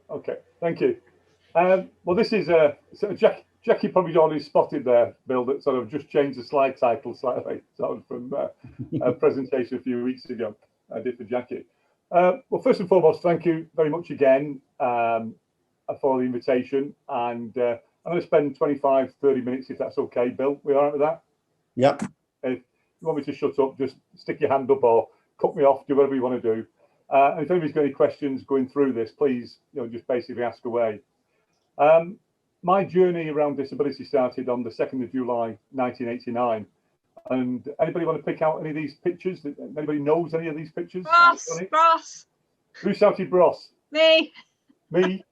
Okay, thank you. Well, this is sort of Jackie probably already spotted there, Bill, that sort of just changed the slide title slightly sort of from a presentation a few weeks ago I did for Jackie. Well, first and foremost, thank you very much again for the invitation. And I'm going to spend 25, 30 minutes, if that's okay, Bill. We all right with that? Yep. If you want me to shut up, just stick your hand up or cut me off, do whatever you want to do. And if anybody's got any questions going through this, please, just basically ask away. My journey around disability started on the 2nd of July, 1989. And anybody want to pick out any of these pictures? Anybody knows any of these pictures? Ross. Who shouted Bros? Me. Me?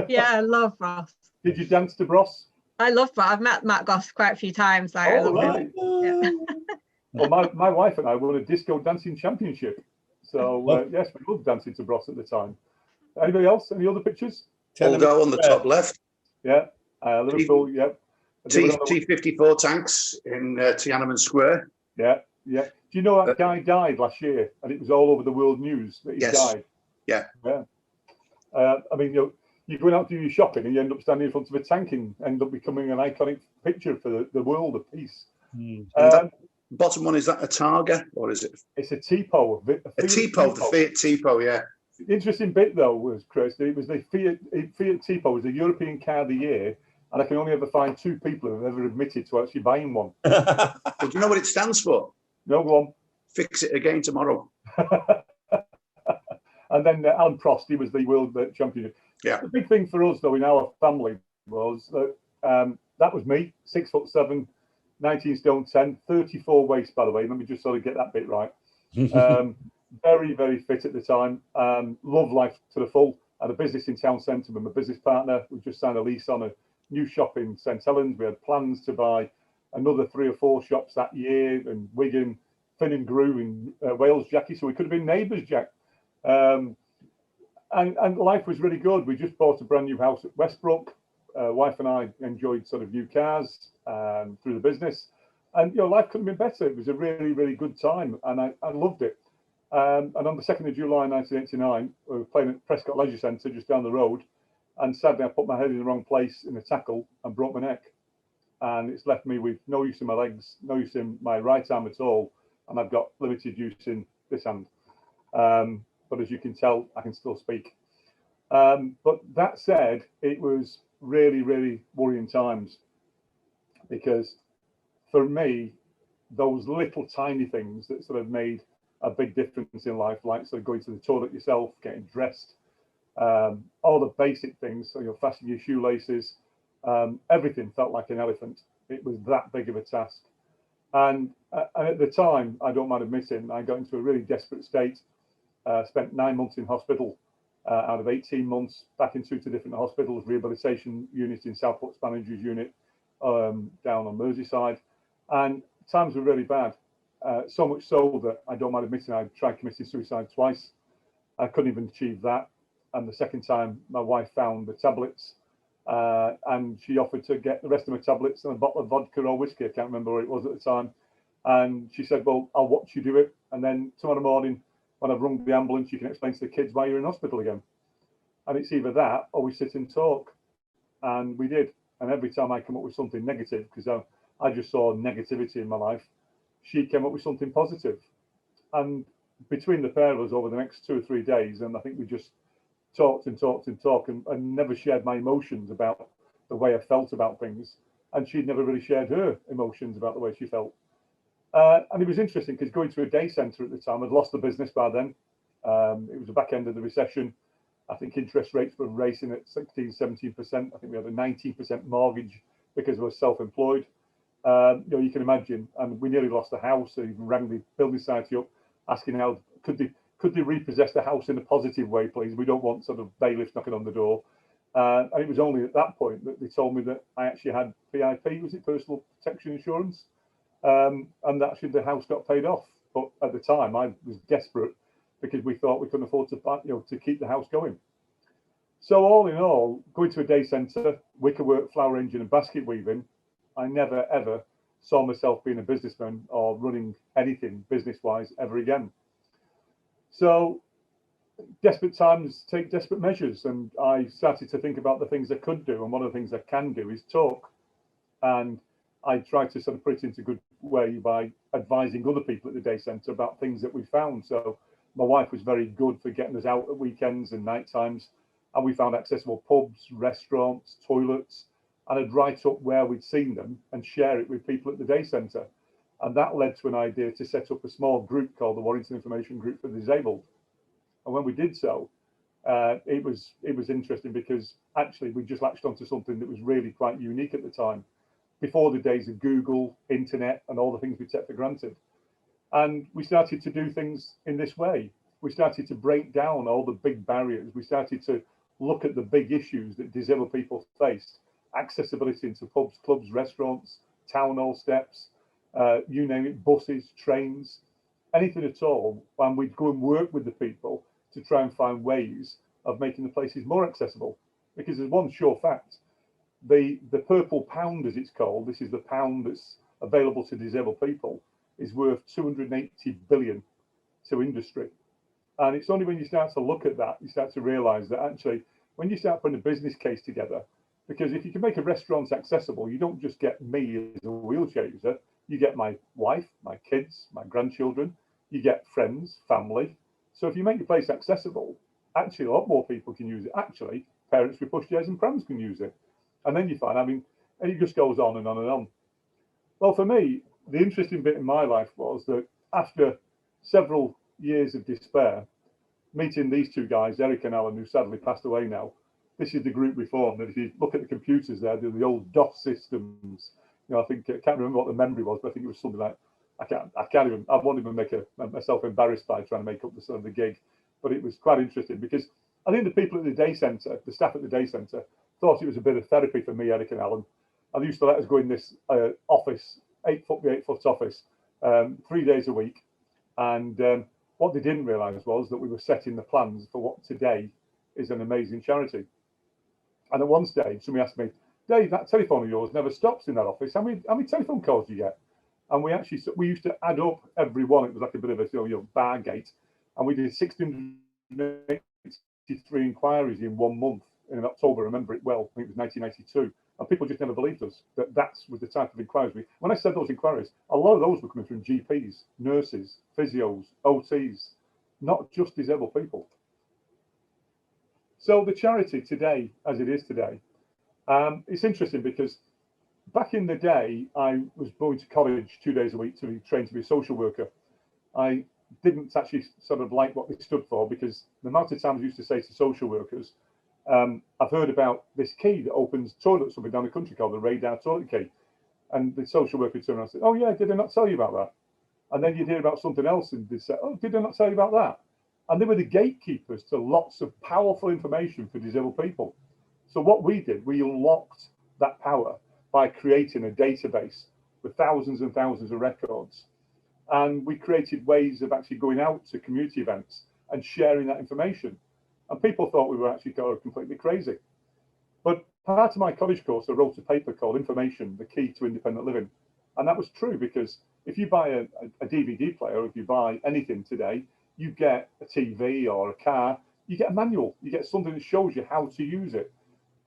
Yeah, I love Ross. Did you dance to Bros? I love Bros. I've met Matt Goss quite a few times. I love him. Yeah. Well, my wife and I won a disco dancing championship. So, yes, we loved dancing to Bros at the time. Anybody else? Any other pictures? We'll go on the top left. Yeah, Liverpool, yep. T-54 tanks in Tiananmen Square. Yeah. Do you know that guy died last year, and it was all over the world news that he died? Yeah. I mean, you're going out to do your shopping, and you end up standing in front of a tank and end up becoming an iconic picture for the world of peace. Bottom one, is that a Targa, or is it? It's a Tipo. A Tipo, the Fiat Tipo, yeah. The interesting bit, though, was, Chris, it was the Fiat Tipo was the European car of the year, and I can only ever find 2 people who have ever admitted to actually buying one. Well, do you know what it stands for? No, go on. Fix it again tomorrow. And then Alan Prost, he was the world champion. Yeah. The big thing for us, though, in our family was that that was me, 6'7", 19 stone 10, 34 waist, by the way. Let me just sort of get that bit right. Very, very fit at the time. Loved life to the full. Had a business in town centre with my business partner. We just signed a lease on a new shop in St Helens. We had plans to buy another 3 or 4 shops that year, and Wigan, Finn and Grew in Wales, Jackie. So we could have been neighbours, Jack. And life was really good. We just bought a brand new house at Westbrook. Wife and I enjoyed sort of new cars through the business. And, life couldn't have been better. It was a really, really good time, and I loved it. And on the 2nd of July 1989, we were playing at Prescott Leisure Centre just down the road, and sadly I put my head in the wrong place in a tackle and broke my neck, and it's left me with no use in my legs, no use in my right arm at all, and I've got limited use in this hand. But as you can tell, I can still speak. But that said, it was really, really worrying times, because for me, those little tiny things that sort of made a big difference in life, like sort of going to the toilet yourself, getting dressed, all the basic things, so you're fastening your shoelaces, everything felt like an elephant. It was that big of a task. And at the time, I don't mind admitting, I got into a really desperate state, spent 9 months in hospital out of 18 months, back into 2 different hospitals, rehabilitation units in Southport Spaningers unit down on Merseyside. And times were really bad. So much so that I don't mind admitting I tried committing suicide twice. I couldn't even achieve that. And the second time, my wife found the tablets, and she offered to get the rest of my tablets and a bottle of vodka or whiskey. I can't remember what it was at the time. And she said, well, I'll watch you do it. And then tomorrow morning, when I've rung the ambulance, you can explain to the kids why you're in hospital again. And it's either that or we sit and talk. And we did. And every time I come up with something negative, because I just saw negativity in my life, she came up with something positive. And between the pair of us over the next 2 or 3 days, and I think we just talked and never shared my emotions about the way I felt about things. And she'd never really shared her emotions about the way she felt. And it was interesting because going to a day centre at the time, I'd lost the business by then. It was the back end of the recession. I think interest rates were racing at 16, 17%. I think we had a 19% mortgage because I was self-employed. You can imagine, and we nearly lost the house. So even rang the building society up, asking how could they repossess the house in a positive way, please? We don't want sort of bailiffs knocking on the door. And it was only at that point that they told me that I actually had PIP, was it personal protection insurance, and that actually the house got paid off. But at the time, I was desperate because we thought we couldn't afford to keep the house going. So all in all, going to a day centre, wickerwork, flower engine, and basket weaving, I never, ever saw myself being a businessman or running anything business-wise ever again. So desperate times take desperate measures, and I started to think about the things I could do, and one of the things I can do is talk. And I tried to sort of put it into a good way by advising other people at the day centre about things that we found. So my wife was very good for getting us out at weekends and night times, and we found accessible pubs, restaurants, toilets, and I'd write up where we'd seen them and share it with people at the day centre. And that led to an idea to set up a small group called the Warrington Information Group for the Disabled. And when we did so, it was interesting because actually we just latched onto something that was really quite unique at the time, before the days of Google, internet, and all the things we take for granted. And we started to do things in this way. We started to break down all the big barriers. We started to look at the big issues that disabled people faced: accessibility into pubs, clubs, restaurants, town hall steps, you name it, buses, trains, anything at all. And we'd go and work with the people to try and find ways of making the places more accessible. Because there's one sure fact: the purple pound, as it's called, this is the pound that's available to disabled people, is worth 280 billion to industry. And it's only when you start to look at that, you start to realize that actually, when you start putting a business case together, because if you can make a restaurant accessible, you don't just get me as a wheelchair user, you get my wife, my kids, my grandchildren, you get friends, family. So if you make your place accessible, actually a lot more people can use it. Actually, parents with pushchairs and prams can use it. And then you find, I mean, and it just goes on and on and on. Well, for me, the interesting bit in my life was that after several years of despair, meeting these two guys, Eric and Alan, who sadly passed away now, this is the group we formed. And if you look at the computers there, they're the old DOS systems. You know, I think, I can't remember what the memory was, but I think it was something like, I won't even make myself embarrassed by trying to make up the sort of the gig. But it was quite interesting because I think the people at the day centre, the staff at the day centre, thought it was a bit of therapy for me, Eric and Alan. And they used to let us go in this office, 8 foot by 8 foot office, 3 days a week. And what they didn't realise was that we were setting the plans for what today is an amazing charity. And at one stage, somebody asked me, Dave, that telephone of yours never stops in that office. How many telephone calls do you get? And we used to add up every one. It was like a bit of a bar gate. And we did 1,683 inquiries in 1 month in October. I remember it well. I think it was 1992. And people just never believed us that was the type of inquiries. When I said those inquiries, a lot of those were coming from GPs, nurses, physios, OTs, not just disabled people. So the charity today, as it is today, it's interesting because back in the day, I was going to college 2 days a week to be trained to be a social worker. I didn't actually sort of like what they stood for, because the amount of times I used to say to social workers, I've heard about this key that opens toilets up and down the country called the radar toilet key. And the social worker turned around and said, oh yeah, did I not tell you about that? And then you'd hear about something else and they'd say, oh, did I not tell you about that? And they were the gatekeepers to lots of powerful information for disabled people. So what we did, we unlocked that power by creating a database with thousands and thousands of records. And we created ways of actually going out to community events and sharing that information. And people thought we were actually completely crazy. But part of my college course, I wrote a paper called Information, the Key to Independent Living. And that was true, because if you buy a DVD player, or if you buy anything today, you get a TV or a car, you get a manual, you get something that shows you how to use it.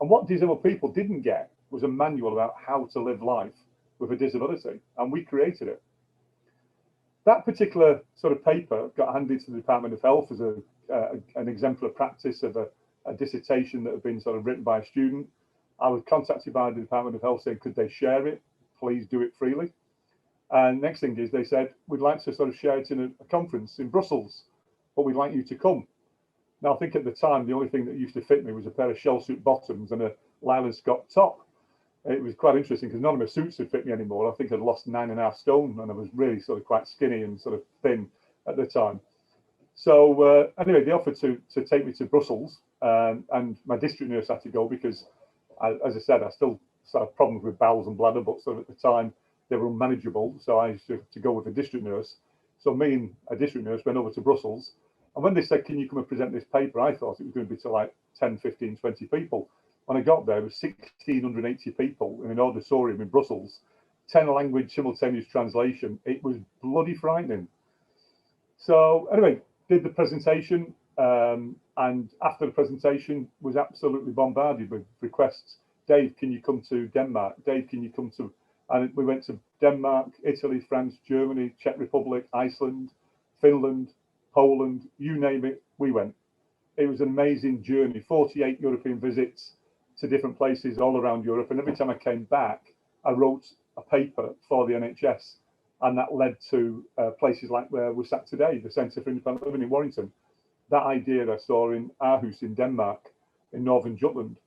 And what disabled people didn't get was a manual about how to live life with a disability, and we created it. That particular sort of paper got handed to the Department of Health as an exemplar practice of a dissertation that had been sort of written by a student. I was contacted by the Department of Health saying, could they share it? Please do it freely. And next thing is they said, we'd like to sort of share it in a conference in Brussels, but we'd like you to come. Now, I think at the time, the only thing that used to fit me was a pair of shell suit bottoms and a Lyland Scott top. It was quite interesting because none of my suits would fit me anymore. I think I'd lost 9.5 stone and I was really sort of quite skinny and sort of thin at the time. So anyway, they offered to take me to Brussels, and my district nurse had to go because, as I said, I still had problems with bowels and bladder, but sort of at the time they were unmanageable. So I used to go with a district nurse. So me and a district nurse went over to Brussels. And when they said, can you come and present this paper, I thought it was going to be to like 10, 15, 20 people. When I got there, it was 1,680 people in an auditorium in Brussels, 10 language simultaneous translation. It was bloody frightening. So anyway, did the presentation. And after the presentation, was absolutely bombarded with requests. Dave, can you come to Denmark? Dave, can you come to? And we went to Denmark, Italy, France, Germany, Czech Republic, Iceland, Finland, Poland, you name it, we went. It was an amazing journey, 48 European visits to different places all around Europe. And every time I came back, I wrote a paper for the NHS. And that led to places like where we're sat today, the Centre for Independent Living in Warrington. That idea I saw in Aarhus in Denmark, in northern Jutland,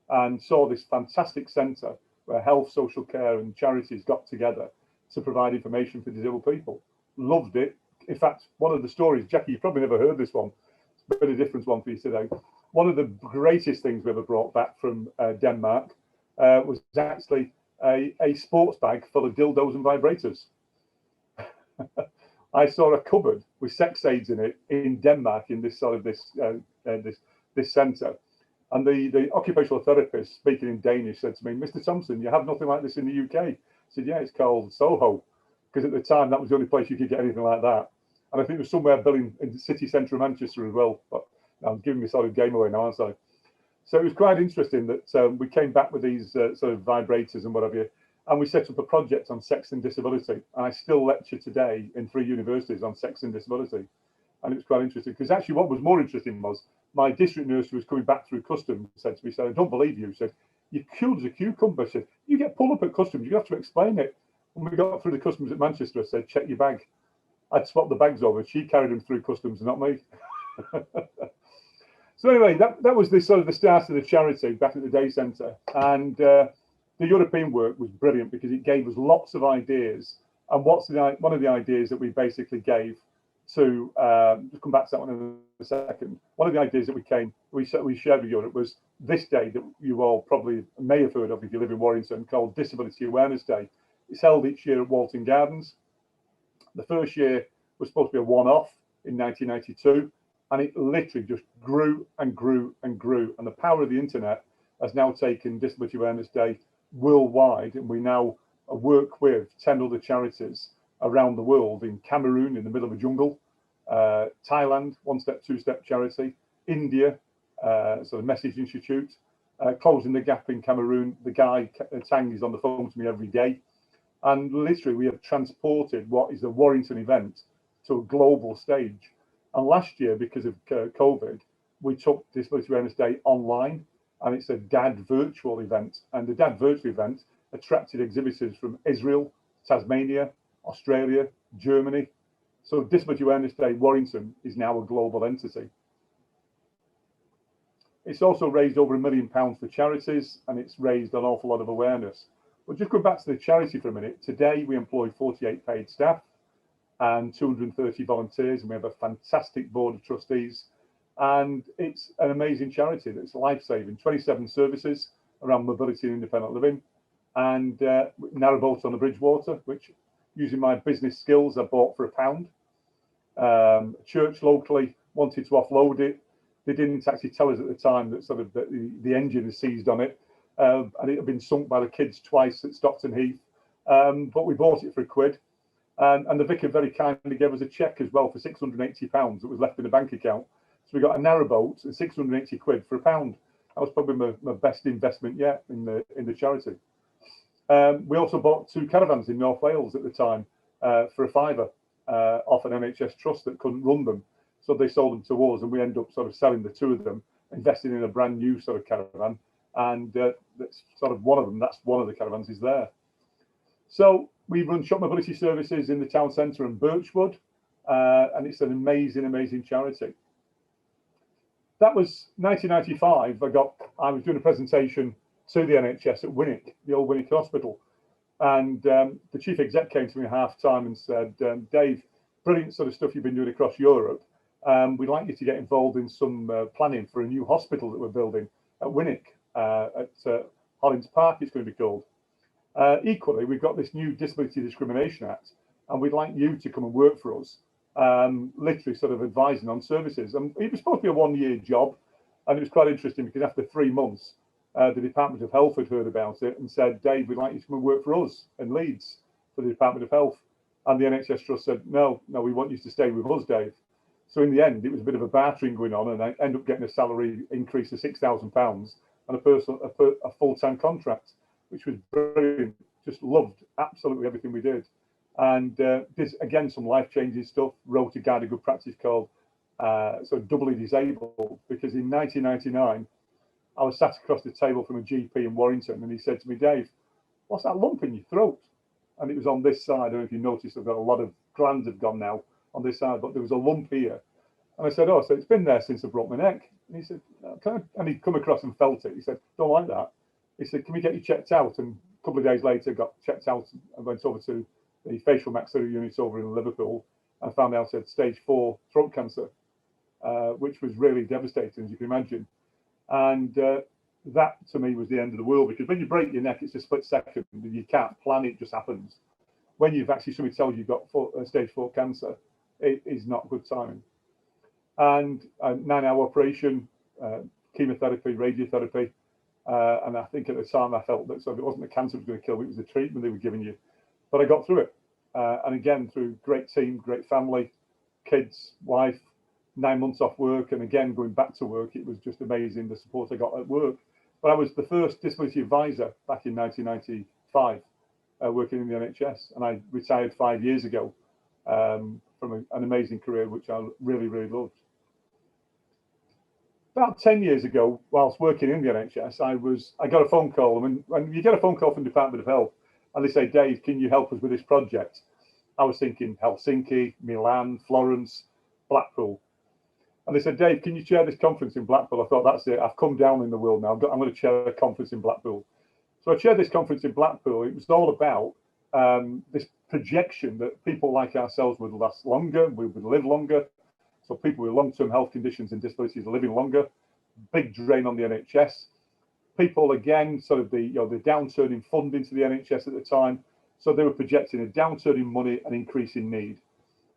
and saw this fantastic centre where health, social care and charities got together to provide information for disabled people. Loved it. In fact, one of the stories, Jackie, you probably never heard this one, it's a bit of a different one for you today. One of the greatest things we ever brought back from Denmark was actually a sports bag full of dildos and vibrators. I saw a cupboard with sex aids in it in Denmark in this sort of this centre, and the occupational therapist speaking in Danish said to me, "Mr. Thompson, you have nothing like this in the UK." I said, "Yeah, it's called Soho," because at the time that was the only place you could get anything like that. And I think it was somewhere built in the city centre of Manchester as well. But I'm giving me sort of game away now, aren't I? So it was quite interesting that we came back with these sort of vibrators and whatever. And we set up a project on sex and disability. And I still lecture today in 3 universities on sex and disability. And it was quite interesting because actually what was more interesting was my district nurse who was coming back through customs said to me, said, "I don't believe you." Said, "You're cool as a cucumber." Said, "You get pulled up at customs, you have to explain it." When we got through the customs at Manchester, I said, "Check your bag." I'd swapped the bags over. She carried them through customs, not me. So anyway, that was the sort of the start of the charity back at the day centre. And the European work was brilliant because it gave us lots of ideas. And one of the ideas that we basically gave to, just come back to that one in a second. One of the ideas that we shared with Europe was this day that you all probably may have heard of if you live in Warrington, called Disability Awareness Day. It's held each year at Warrington Gardens. The first year was supposed to be a one-off in 1992, and it literally just grew and grew and grew. And the power of the internet has now taken Disability Awareness Day worldwide, and we now work with 10 other charities around the world, in Cameroon in the middle of a jungle, Thailand, One Step, Two Step charity, India, so the Message Institute, Closing the Gap in Cameroon. The guy Tang is on the phone to me every day, and literally we have transported what is a Warrington event to a global stage. And last year, because of COVID, we took Disability Awareness Day online, and it's a DAD virtual event. And the DAD virtual event attracted exhibitors from Israel, Tasmania, Australia, Germany. So Disability Awareness Day Warrington is now a global entity. It's also raised over £1 million for charities, and it's raised an awful lot of awareness. But just going back to the charity for a minute, today we employ 48 paid staff and 230 volunteers, and we have a fantastic board of trustees. And it's an amazing charity that's life-saving. 27 services around mobility and independent living, and narrowboat on the Bridgewater, which, using my business skills, I bought for £1. A church locally wanted to offload it. They didn't actually tell us at the time that sort of the engine is seized on it, and it had been sunk by the kids twice at Stockton Heath. But we bought it for £1. And the vicar very kindly gave us a cheque as well for £680 that was left in the bank account. So we got a narrowboat and £680 for £1. That was probably my best investment yet in the charity. We also bought 2 caravans in North Wales at the time for £5 off an NHS trust that couldn't run them. So they sold them to us, and we ended up sort of selling the 2 of them, investing in a brand new sort of caravan. And that's sort of one of them. That's one of the caravans is there. So we run shop mobility services in the town centre and Birchwood, and it's an amazing, amazing charity. That was 1995. I was doing a presentation to the NHS at Winwick, the old Winwick Hospital, and the chief exec came to me at half time and said, "Dave, brilliant sort of stuff you've been doing across Europe. We'd like you to get involved in some planning for a new hospital that we're building at Winwick, at Hollins Park, it's going to be called. Equally, we've got this new Disability Discrimination Act, and we'd like you to come and work for us, literally sort of advising on services." And it was supposed to be a 1-year job, and it was quite interesting because after 3 months, the Department of Health had heard about it and said, "Dave, we'd like you to come and work for us in Leeds for the Department of Health." And the NHS Trust said, no, we want you to stay with us, Dave." So in the end, it was a bit of a bartering going on, and I ended up getting a salary increase of £6,000 and a full-time contract, which was brilliant. Just loved absolutely everything we did. And did, again, some life-changing stuff, wrote a guide of good practice called Doubly Disabled, because in 1999, I was sat across the table from a GP in Warrington, and he said to me, Dave, what's that lump in your throat? And it was on this side. I don't know if you noticed, I've got a lot of glands have gone now on this side, but there was a lump here. And I said, oh, so it's been there since I broke my neck. And he said, and he'd come across and felt it. He said, don't like that. He said, can we get you checked out? And a couple of days later, got checked out and went over to the facial maxillary units over in Liverpool and found out I had stage 4 throat cancer, which was really devastating, as you can imagine. And that, to me, was the end of the world, because when you break your neck, it's a split second. You can't plan it, it just happens. When you've actually, somebody tells you've got stage 4 cancer, it is not good timing. And a 9-hour operation, chemotherapy, radiotherapy. And I think at the time I felt that, so if it wasn't the cancer that was going to kill me, it was the treatment they were giving you. But I got through it. And again, through great team, great family, kids, wife, 9 months off work, and again, going back to work, it was just amazing, the support I got at work. But I was the first disability advisor back in 1995, working in the NHS, and I retired 5 years ago from an amazing career, which I really, really loved. About 10 years ago, whilst working in the NHS, I got a phone call. And when you get a phone call from the Department of Health, and they say, Dave, can you help us with this project? I was thinking Helsinki, Milan, Florence, Blackpool. And they said, Dave, can you chair this conference in Blackpool? I thought, that's it. I've come down in the world now. I'm going to chair a conference in Blackpool. So I chaired this conference in Blackpool. It was all about this projection that people like ourselves would last longer, we would live longer. So people with long-term health conditions and disabilities are living longer. Big drain on the NHS. People, again, sort of the downturn in funding to the NHS at the time. So they were projecting a downturn in money and increase in need.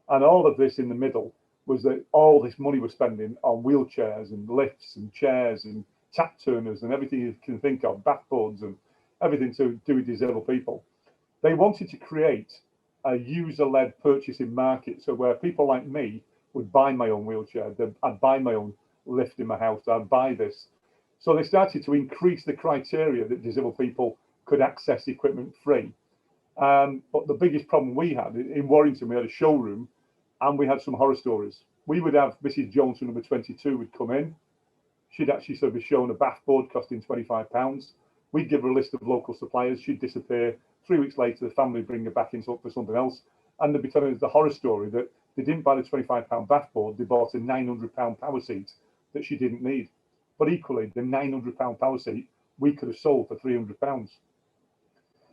And all of this in the middle was that all this money was spending on wheelchairs and lifts and chairs and tap turners and everything you can think of, backboards and everything to do with disabled people. They wanted to create a user-led purchasing market, so where people like me would buy my own wheelchair, I'd buy my own lift in my house, I'd buy this. So they started to increase the criteria that disabled people could access equipment free. But the biggest problem we had, in Warrington, we had a showroom and we had some horror stories. We would have Mrs. Jones, number 22, would come in. She'd actually sort of be shown a bath board costing £25. We'd give her a list of local suppliers. She'd disappear. 3 weeks later, the family would bring her back in for something else. And they'd be telling us the horror story that they didn't buy the £25 bath board. They bought a £900 power seat that she didn't need. But equally, the £900 power seat we could have sold for £300.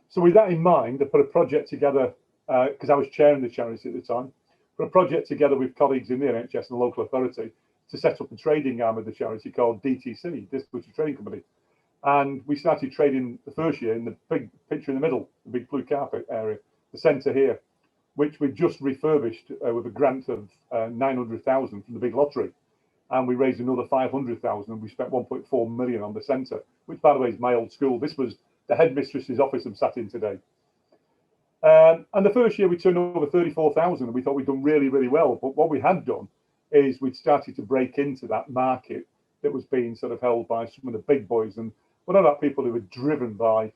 So with that in mind, I put a project together, because I was chairing the charity at the time, put a project together with colleagues in the NHS and the local authority to set up a trading arm of the charity called DTC, Disability Trading Company. And we started trading the first year in the big picture in the middle, the big blue carpet area, the centre here, which we just refurbished with a grant of 900,000 from the big lottery. And we raised another 500,000 and we spent 1.4 million on the centre, which, by the way, is my old school. This was the headmistress's office I'm sat in today. And the first year we turned over 34,000 and we thought we'd done really, really well. But what we had done is we'd started to break into that market that was being sort of held by some of the big boys. And we're not about people who were driven by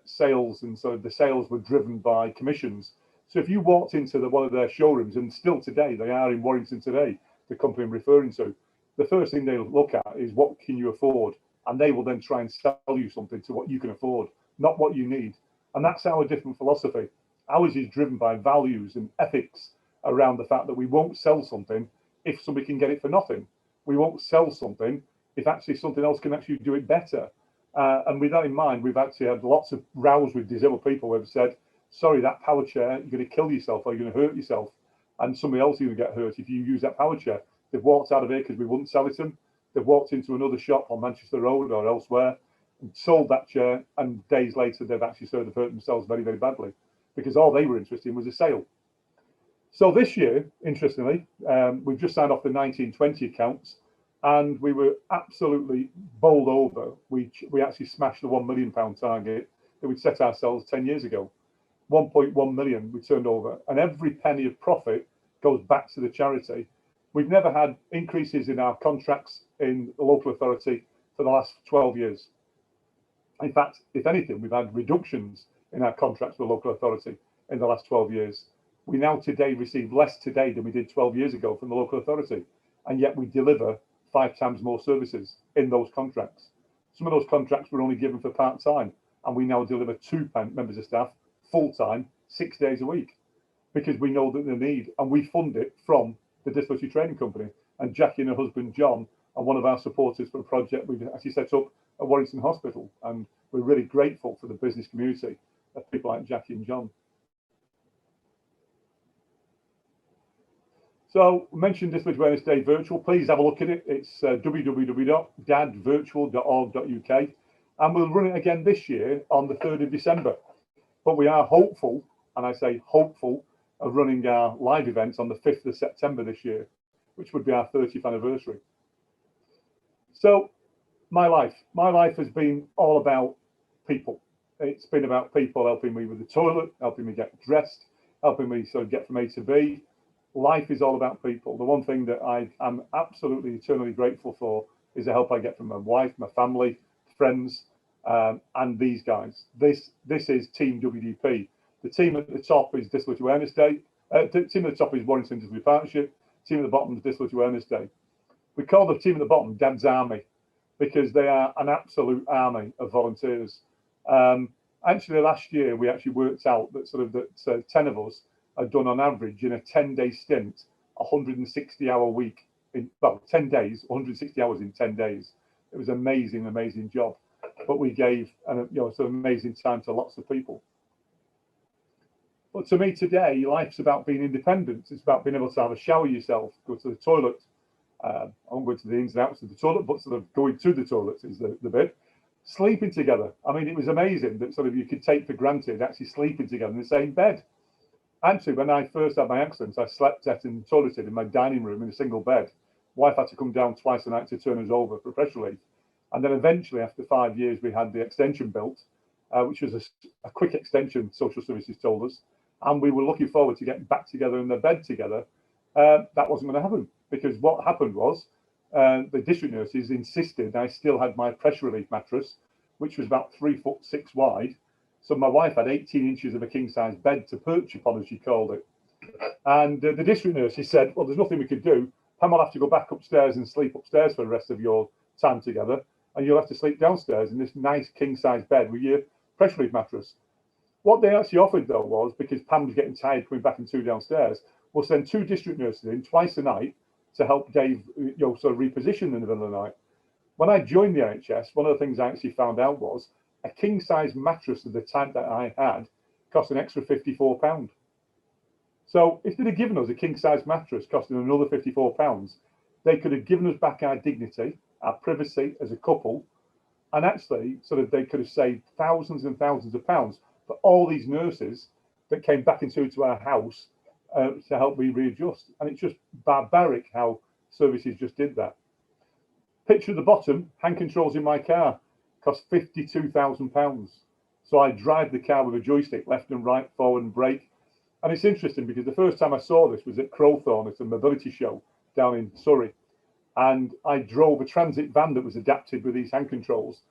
sales, and so the sales were driven by commissions. So if you walked into one of their showrooms, and still today, they are in Warrington today, the company I'm referring to, the first thing they'll look at is what can you afford? And they will then try and sell you something to what you can afford, not what you need. And that's our different philosophy. Ours is driven by values and ethics around the fact that we won't sell something if somebody can get it for nothing. We won't sell something if actually something else can actually do it better. And with that in mind, we've actually had lots of rows with disabled people who have said, sorry, that power chair, you're going to kill yourself or you're going to hurt yourself. And somebody else is going to get hurt if you use that power chair. They've walked out of here because we wouldn't sell it to them. They've walked into another shop on Manchester Road or elsewhere and sold that chair. And days later, they've actually sort of hurt themselves very, very badly because all they were interested in was a sale. So this year, interestingly, we've just signed off the 1920 accounts and we were absolutely bowled over. We actually smashed the £1 million target that we'd set ourselves 10 years ago. 1.1 million we turned over, and every penny of profit goes back to the charity. We've never had increases in our contracts in the local authority for the last 12 years. In fact, if anything, we've had reductions in our contracts with the local authority in the last 12 years. We now today receive less today than we did 12 years ago from the local authority, and yet we deliver 5 times more services in those contracts. Some of those contracts were only given for part-time, and we now deliver 2 members of staff full-time, 6 days a week, because we know that the need, and we fund it from the Disability Training Company. And Jackie and her husband John are one of our supporters for a project we've actually set up at Warrington Hospital, and we're really grateful for the business community of people like Jackie and John. So we mentioned Disability Awareness Day virtual. Please have a look at it. It's www.dadvirtual.org.uk, and we'll run it again this year on the 3rd of December. But we are hopeful, and I say hopeful, of running our live events on the 5th of September this year, which would be our 30th anniversary. So my life has been all about people. It's been about people helping me with the toilet, helping me get dressed, helping me sort of get from A to B. Life is all about people. The one thing that I am absolutely eternally grateful for is the help I get from my wife, my family, friends, and these guys. This is Team WDP. The team at the top is Disability Awareness Day. The team at the top is Warrington Disability Partnership. The team at the bottom is Disability Awareness Day. We call the team at the bottom Dad's Army because they are an absolute army of volunteers. Actually, last year we actually worked out that 10 of us had done on average in a 10-day stint, 160-hour week. 10 days, 160 hours in 10 days. It was an amazing job. But we gave some amazing time to lots of people. But to me today, life's about being independent. It's about being able to have a shower yourself, go to the toilet. I won't go into the ins and outs of the toilet, but sort of going to the toilet is the bit. Sleeping together. I mean, it was amazing that sort of you could take for granted actually sleeping together in the same bed. Actually, when I first had my accident, I slept and toileted in my dining room in a single bed. Wife had to come down twice a night to turn us over for pressure relief. And then eventually, after 5 years, we had the extension built, which was a quick extension, social services told us. And we were looking forward to getting back together in the bed together. That wasn't going to happen because what happened was the district nurses insisted I still had my pressure relief mattress, which was about 3'6" wide. So my wife had 18 inches of a king-size bed to perch upon, as she called it. And the district nurses said, well, there's nothing we could do. Pam will have to go back upstairs and sleep upstairs for the rest of your time together. And you'll have to sleep downstairs in this nice king-size bed with your pressure relief mattress. What they actually offered, though, was because Pam was getting tired coming back and 2 downstairs, we'll send 2 district nurses in twice a night to help Dave, sort of reposition in the middle of the night. When I joined the NHS, one of the things I actually found out was a king-size mattress of the type that I had cost an extra £54. So if they'd have given us a king-size mattress costing another £54, they could have given us back our dignity, our privacy as a couple, and actually sort of they could have saved thousands and thousands of pounds for all these nurses that came back into our house to help me readjust. And it's just barbaric how services just did that. Picture at the bottom, hand controls in my car, cost £52,000. So I drive the car with a joystick, left and right, forward and brake. And it's interesting because the first time I saw this was at Crowthorne at a mobility show down in Surrey. And I drove a transit van that was adapted with these hand controls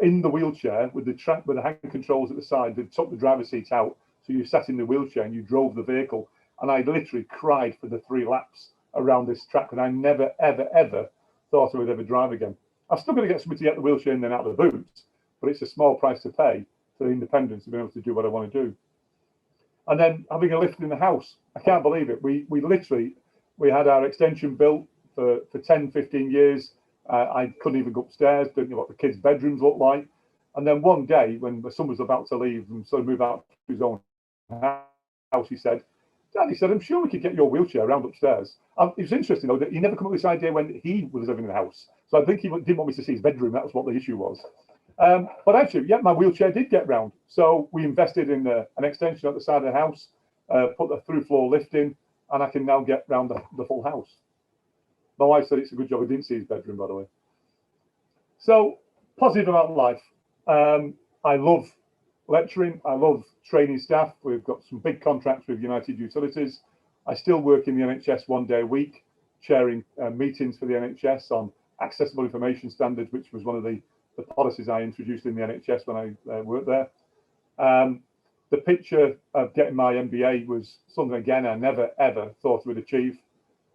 in the wheelchair with the hand controls at the side. They took the driver's seat out, so you sat in the wheelchair and you drove the vehicle. And I literally cried for the 3 laps around this track, and I never, ever thought I would ever drive again. I'm still going to get somebody to get the wheelchair in and out of the boot, but it's a small price to pay for the independence of being able to do what I want to do. And then having a lift in the house, I can't believe it. We had our extension built for 10, 15 years. I couldn't even go upstairs, didn't know what the kids' bedrooms looked like. And then one day, when my son was about to leave and sort of move out to his own house, he said, Dad, he said, I'm sure we could get your wheelchair around upstairs. It was interesting, though, that he never come up with this idea when he was living in the house. So I think he didn't want me to see his bedroom. That was what the issue was. But actually, yeah, my wheelchair did get round. So we invested in an extension at the side of the house, put the through-floor lift in, and I can now get round the full house. My wife said it's a good job I didn't see his bedroom, by the way. So, positive about life. I love lecturing. I love training staff. We've got some big contracts with United Utilities. I still work in the NHS 1 day a week, chairing meetings for the NHS on accessible information standards, which was one of the policies I introduced in the NHS when I worked there. The picture of getting my MBA was something, again, I never, ever thought I would achieve.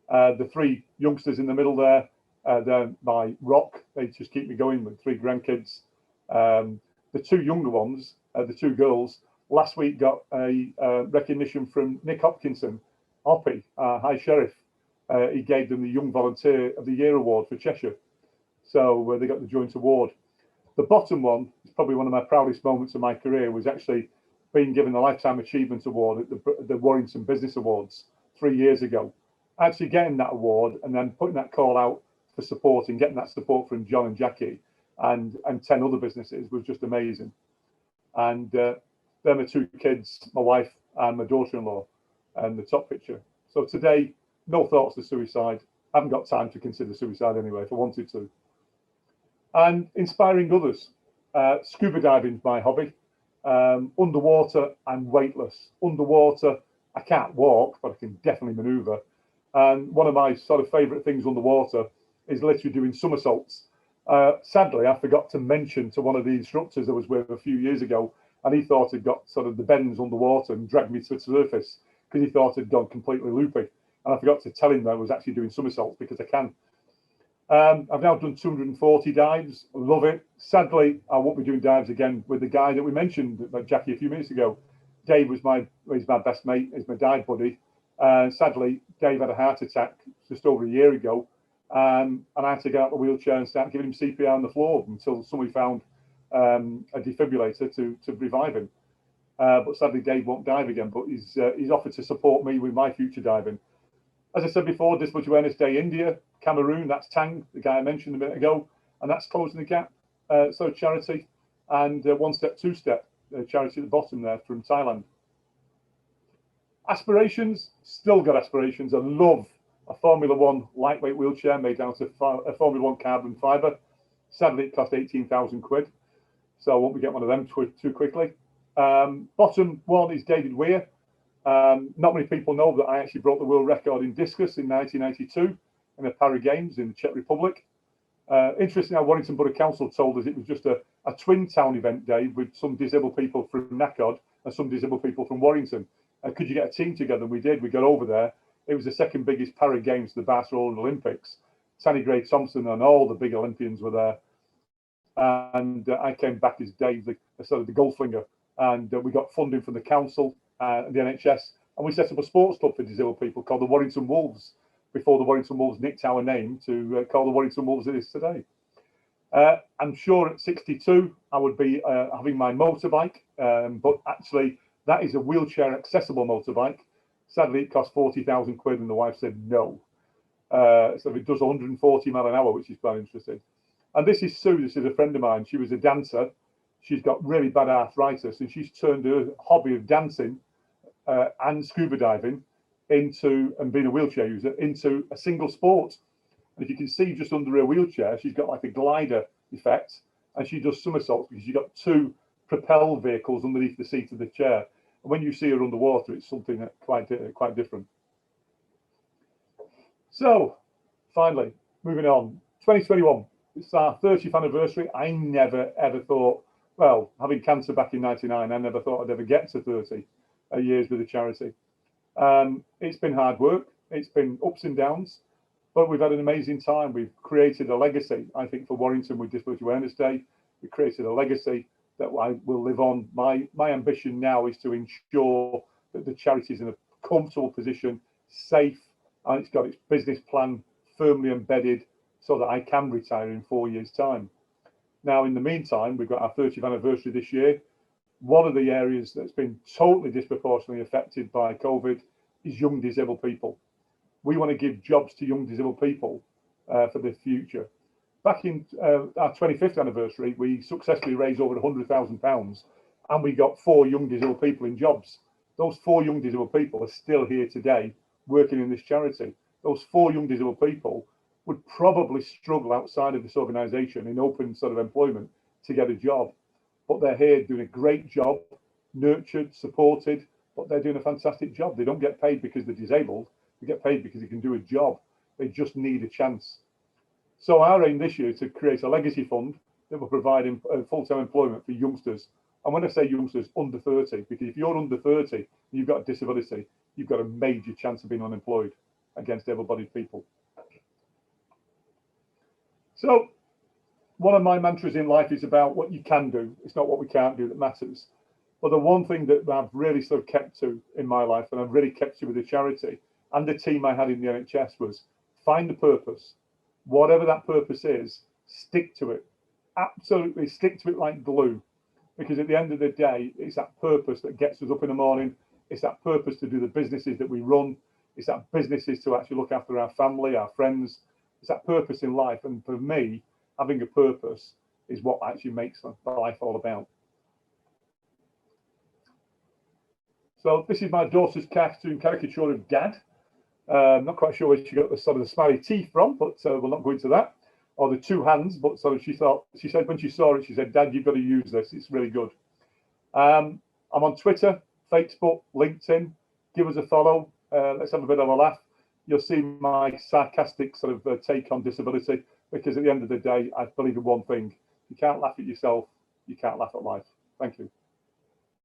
The three youngsters in the middle there, they're my rock. They just keep me going with three grandkids. The two younger ones, the two girls, last week got a recognition from Nick Hopkinson, Hoppy, High Sheriff. He gave them the Young Volunteer of the Year award for Cheshire. So they got the joint award. The bottom one is probably one of my proudest moments of my career, was actually being given the Lifetime Achievement Award at the Warrington Business Awards 3 years ago. Actually getting that award and then putting that call out for support and getting that support from John and Jackie and 10 other businesses was just amazing. And they're my two kids, my wife and my daughter-in-law, and the top picture. So today, no thoughts of suicide. I haven't got time to consider suicide anyway, if I wanted to. And inspiring others. Scuba diving is my hobby. Underwater, I'm weightless. Underwater, I can't walk, but I can definitely maneuver. And one of my sort of favourite things underwater is literally doing somersaults. Sadly, I forgot to mention to one of the instructors I was with a few years ago, and he thought I'd got sort of the bends underwater and dragged me to the surface because he thought I'd gone completely loopy. And I forgot to tell him that I was actually doing somersaults because I can. I've now done 240 dives. Love it. Sadly, I won't be doing dives again with the guy that we mentioned, like Jackie, a few minutes ago. Dave was he's my best mate, he's my dive buddy. Sadly, Dave had a heart attack just over a year ago, and I had to get out the wheelchair and start giving him CPR on the floor until somebody found a defibrillator to revive him. But sadly, Dave won't dive again, but he's offered to support me with my future diving. As I said before, Disability Awareness Day, India, Cameroon, that's Tang, the guy I mentioned a minute ago, and that's Closing the Gap, so charity, and One Step, Two Step, charity at the bottom there from Thailand. Aspirations, still got aspirations. I love a Formula One lightweight wheelchair made down to a Formula One carbon fibre. Sadly, it cost 18,000 quid, so I won't be getting one of them too quickly. Bottom one is David Weir. Not many people know that I actually broke the world record in discus in 1992 in the Para Games in the Czech Republic. Interesting how Warrington Borough Council told us it was just a twin town event day with some disabled people from NACOD and some disabled people from Warrington. Could you get a team together? And we did. We got over there. It was the second biggest Para Games to the Barcelona Olympics. Tanny Gray Thompson and all the big Olympians were there. And I came back as Dave, the goal flinger. And we got funding from the council and the NHS. And we set up a sports club for disabled people called the Warrington Wolves before the Warrington Wolves nicked our name to call the Warrington Wolves it is today. I'm sure at 62, I would be having my motorbike, but actually that is a wheelchair accessible motorbike. Sadly, it cost 40,000 quid and the wife said no. So it does 140 mile an hour, which is quite interesting. And this is Sue, this is a friend of mine. She was a dancer. She's got really bad arthritis and she's turned her hobby of dancing and scuba diving and being a wheelchair user into a single sport. And if you can see just under her wheelchair, she's got like a glider effect and she does somersaults because she's got two propel vehicles underneath the seat of the chair. And when you see her underwater, it's something that quite different. So finally, moving on, 2021, it's our 30th anniversary. I never ever thought, well, having cancer back in 99, I never thought I'd ever get to 30 years with the charity. It's been hard work. It's been ups and downs, but we've had an amazing time. We've created a legacy, I think, for Warrington with Disability Awareness Day. We created a legacy that I will live on. My ambition now is to ensure that the charity is in a comfortable position, safe, and it's got its business plan firmly embedded so that I can retire in 4 years' time. Now, in the meantime, we've got our 30th anniversary this year. One of the areas that's been totally disproportionately affected by COVID is young disabled people. We want to give jobs to young disabled people for the future. Back in our 25th anniversary, we successfully raised over £100,000 and we got 4 young disabled people in jobs. Those 4 young disabled people are still here today working in this charity. Those 4 young disabled people would probably struggle outside of this organisation in open sort of employment to get a job. But they're here doing a great job, nurtured, supported, but they're doing a fantastic job. They don't get paid because they're disabled. They get paid because they can do a job. They just need a chance. So our aim this year is to create a legacy fund that will provide full-time employment for youngsters. And when I say youngsters, under 30, because if you're under 30 and you've got a disability, you've got a major chance of being unemployed against able-bodied people. So one of my mantras in life is about what you can do. It's not what we can't do that matters. But the one thing that I've really sort of kept to in my life, and I've really kept to with the charity and the team I had in the NHS, was find the purpose. Whatever that purpose is, stick to it. Absolutely stick to it like glue. Because at the end of the day, it's that purpose that gets us up in the morning. It's that purpose to do the businesses that we run. It's that businesses to actually look after our family, our friends. It's that purpose in life. And for me, having a purpose is what actually makes life all about. So this is my daughter's cartoon caricature of Dad. Not quite sure where she got the sort of the smiley teeth from, but we'll not go into that. Or the two hands, but so she said when she saw it, she said, "Dad, you've got to use this. It's really good." I'm on Twitter, Facebook, LinkedIn. Give us a follow. Let's have a bit of a laugh. You'll see my sarcastic sort of take on disability, because at the end of the day, I believe in one thing: you can't laugh at yourself, you can't laugh at life. Thank you.